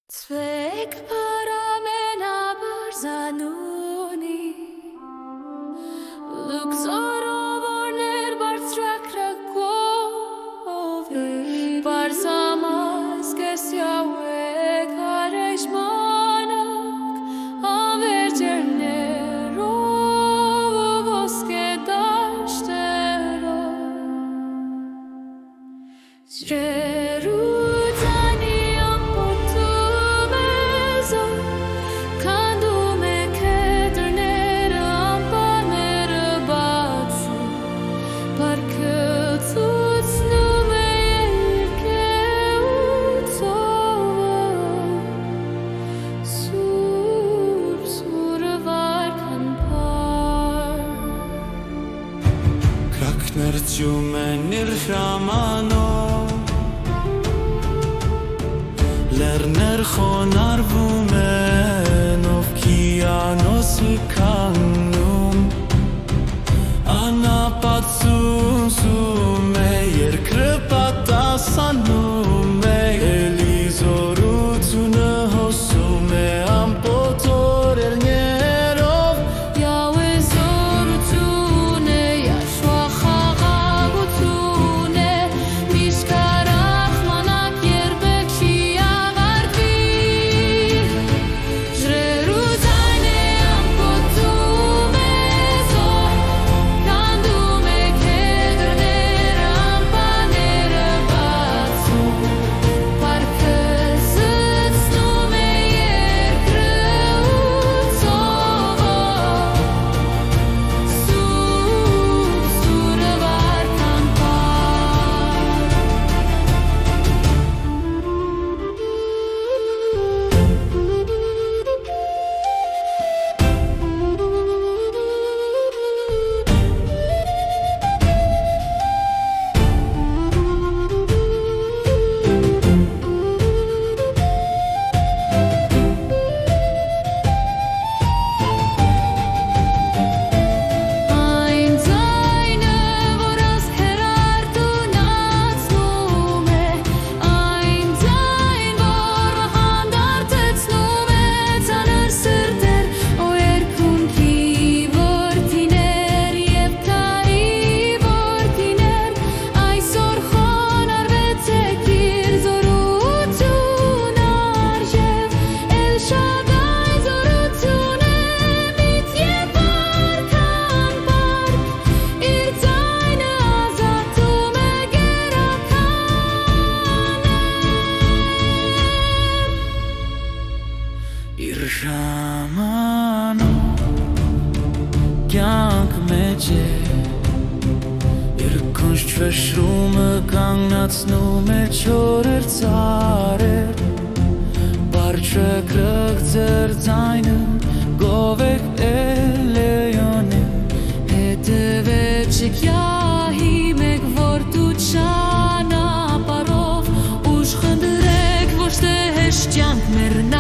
Zweck paramena barzanuni Luxorovorner barstrakrakove Barsamaz kesyawe karejmanak Avercernero voske dashtero Nerciumenir shamano Lerner khonar vumen of kianos ikanum Anapatsun sume yerkrepatasanume Elizorutune hosume ampotor elnerov Irjamano Kyank meje Irkunst verschrume kangnatsnu me chorer zarer Barche krögzer zainen Govek eleyone Հետևեցիք յահիմեք, որ դու ճանապարհով Ուժ խնդրեք, ոչ թե հեշտ կյանք մեռնա